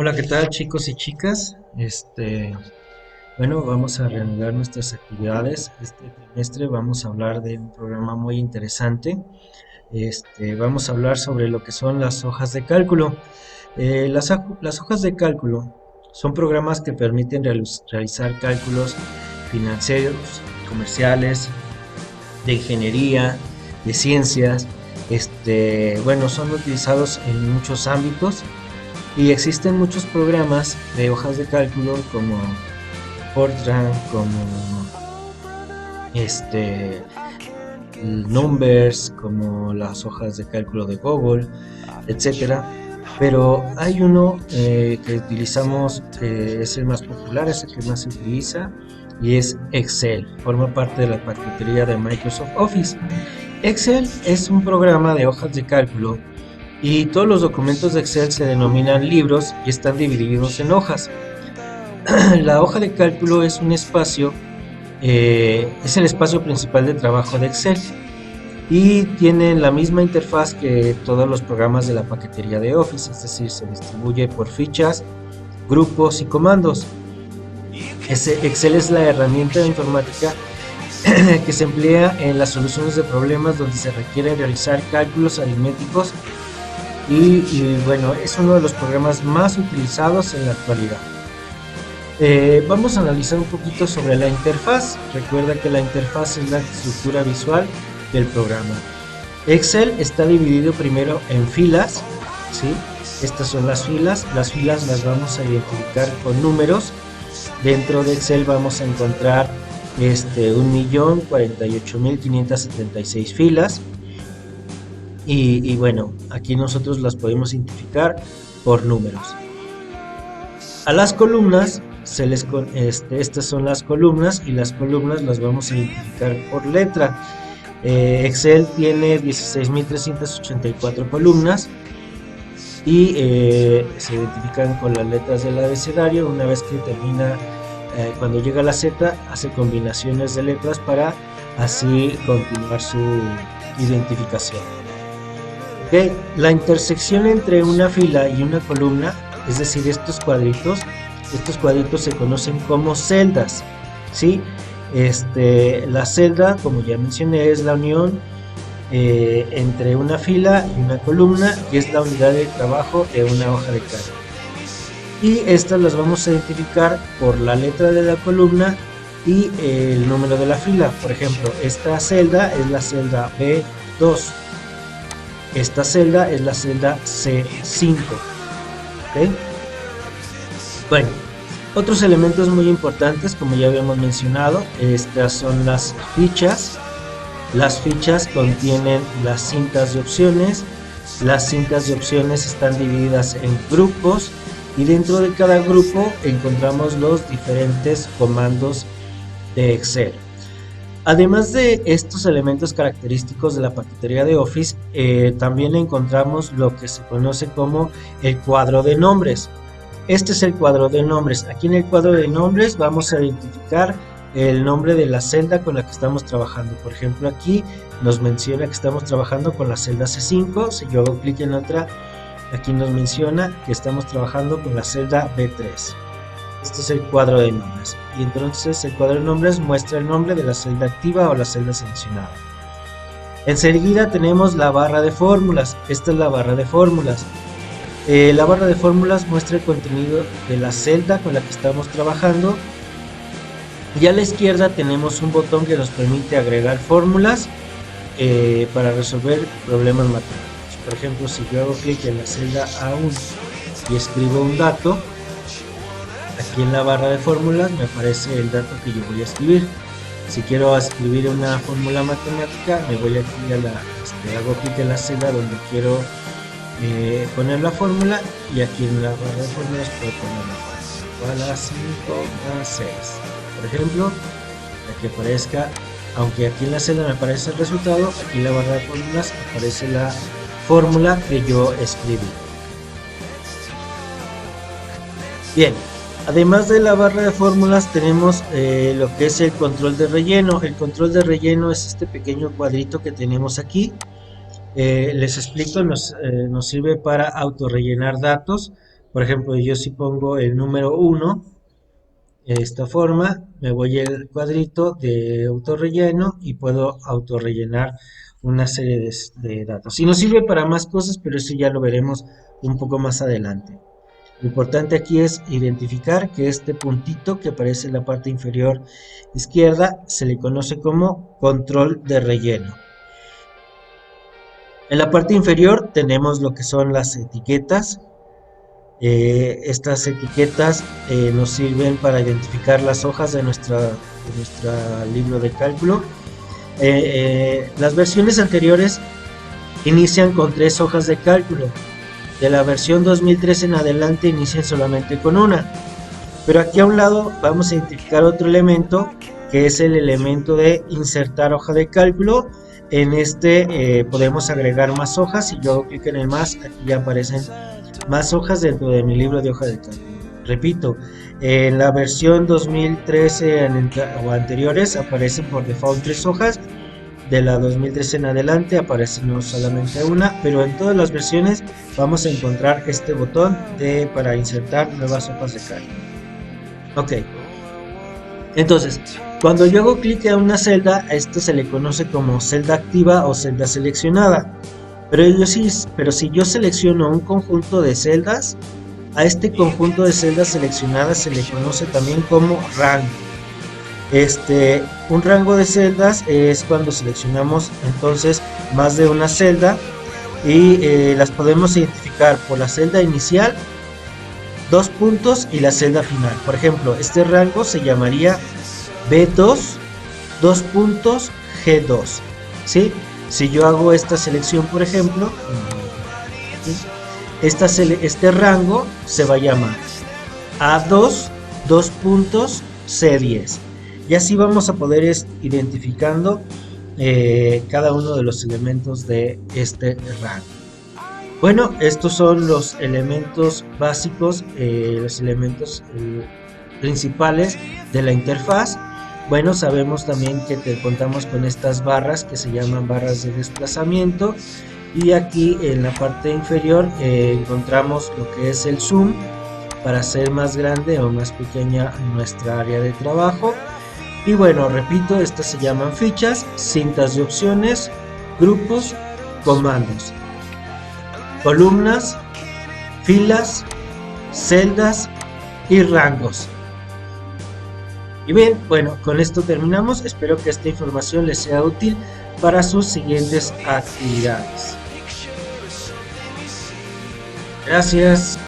Hola, ¿qué tal chicos y chicas? Bueno, vamos a reanudar nuestras actividades. Este trimestre vamos a hablar de un programa muy interesante. Vamos a hablar sobre lo que son las hojas de cálculo. Las hojas de cálculo son programas que permiten realizar cálculos financieros, comerciales, de ingeniería, de ciencias. Bueno, son utilizados en muchos ámbitos y existen muchos programas de hojas de cálculo como Fortran, como este Numbers, como las hojas de cálculo de Google, etcétera. Pero hay uno que utilizamos, que es el más popular, es el que más se utiliza, y es Excel. Forma parte de la paquetería de Microsoft Office. Excel es un programa de hojas de cálculo y todos los documentos de Excel se denominan libros y están divididos en hojas. La hoja de cálculo es un espacio, es el espacio principal de trabajo de Excel y tiene la misma interfaz que todos los programas de la paquetería de Office, es decir, se distribuye por fichas, grupos y comandos. Excel es la herramienta informática que se emplea en las soluciones de problemas donde se requiere realizar cálculos aritméticos bueno, es uno de los programas más utilizados en la actualidad. Vamos a analizar un poquito sobre la interfaz. Recuerda que la interfaz es la estructura visual del programa. Excel está dividido primero en filas, ¿sí? Estas son las filas las vamos a identificar con números. Dentro de Excel vamos a encontrar 1.048.576 filas bueno, aquí nosotros las podemos identificar por números. A las columnas estas son las columnas y las columnas las vamos a identificar por letra. Excel tiene 16.384 columnas y se identifican con las letras del abecedario. Una vez que termina, cuando llega a la Z, hace combinaciones de letras para así continuar su identificación. Okay. La intersección entre una fila y una columna, es decir, estos cuadritos se conocen como celdas, ¿sí? La celda, como ya mencioné, es la unión entre una fila y una columna y es la unidad de trabajo de una hoja de cálculo. Y estas las vamos a identificar por la letra de la columna y el número de la fila. Por ejemplo, esta celda es la celda B2. Esta celda es la celda C5. ¿Okay? Bueno, otros elementos muy importantes, como ya habíamos mencionado, estas son las fichas. Las fichas contienen las cintas de opciones. Las cintas de opciones están divididas en grupos y dentro de cada grupo encontramos los diferentes comandos de Excel. Además de estos elementos característicos de la paquetería de Office, también encontramos lo que se conoce como el cuadro de nombres. Este es el cuadro de nombres. Aquí en el cuadro de nombres vamos a identificar el nombre de la celda con la que estamos trabajando. Por ejemplo, aquí nos menciona que estamos trabajando con la celda C5. Si yo hago clic en otra, aquí nos menciona que estamos trabajando con la celda B3. Este es el cuadro de nombres y entonces el cuadro de nombres muestra el nombre de la celda activa o la celda seleccionada. Enseguida tenemos la barra de fórmulas. Esta es la barra de fórmulas. La barra de fórmulas muestra el contenido de la celda con la que estamos trabajando y a la izquierda tenemos un botón que nos permite agregar fórmulas para resolver problemas matemáticos. Por ejemplo, si yo hago clic en la celda A1 y escribo un dato, aquí en la barra de fórmulas me aparece el dato que yo voy a escribir. Si quiero escribir una fórmula matemática, me voy aquí hago clic en la celda donde quiero poner la fórmula y aquí en la barra de fórmulas puedo poner la fórmula igual a 5 más 6. Por ejemplo, para que aparezca, aunque aquí en la celda me aparece el resultado, aquí en la barra de fórmulas aparece la fórmula que yo escribí. Bien. Además de la barra de fórmulas tenemos lo que es el control de relleno. El control de relleno es este pequeño cuadrito que tenemos aquí. Les explico, nos sirve para autorrellenar datos. Por ejemplo, yo si pongo el número 1 de esta forma, me voy al cuadrito de autorrelleno y puedo autorrellenar una serie de datos. Y nos sirve para más cosas, pero eso ya lo veremos un poco más adelante. Lo importante aquí es identificar que este puntito que aparece en la parte inferior izquierda se le conoce como control de relleno. En la parte inferior tenemos lo que son las etiquetas. Estas etiquetas nos sirven para identificar las hojas de nuestro libro de cálculo. Las versiones anteriores inician con 3 hojas de cálculo. De la versión 2003 en adelante inician solamente con una. Pero aquí a un lado vamos a identificar otro elemento, que es el elemento de insertar hoja de cálculo. En este podemos agregar más hojas. Si yo hago clic en el más, aquí ya aparecen más hojas dentro de mi libro de hoja de cálculo. Repito, en la versión 2013 o anteriores aparecen por default 3 hojas. De la 2013 en adelante aparece no solamente una, pero en todas las versiones vamos a encontrar este botón para insertar nuevas hojas de cálculo. Ok, entonces cuando yo hago clic en una celda, a esto se le conoce como celda activa o celda seleccionada. Pero si yo selecciono un conjunto de celdas, a este conjunto de celdas seleccionadas se le conoce también como rango. Un rango de celdas es cuando seleccionamos entonces más de una celda y las podemos identificar por la celda inicial, 2 puntos y la celda final. Por ejemplo, este rango se llamaría B2, 2 puntos, G2, ¿sí? Si yo hago esta selección, por ejemplo, este rango se va a llamar A2, 2 puntos, C10. Y así vamos a poder ir identificando cada uno de los elementos de este rango. Bueno, estos son los elementos básicos, los elementos principales de la interfaz. Bueno, sabemos también que contamos con estas barras que se llaman barras de desplazamiento. Y aquí en la parte inferior encontramos lo que es el zoom para hacer más grande o más pequeña nuestra área de trabajo. Y bueno, repito, estas se llaman fichas, cintas de opciones, grupos, comandos, columnas, filas, celdas y rangos. Y bien, bueno, con esto terminamos. Espero que esta información les sea útil para sus siguientes actividades. Gracias.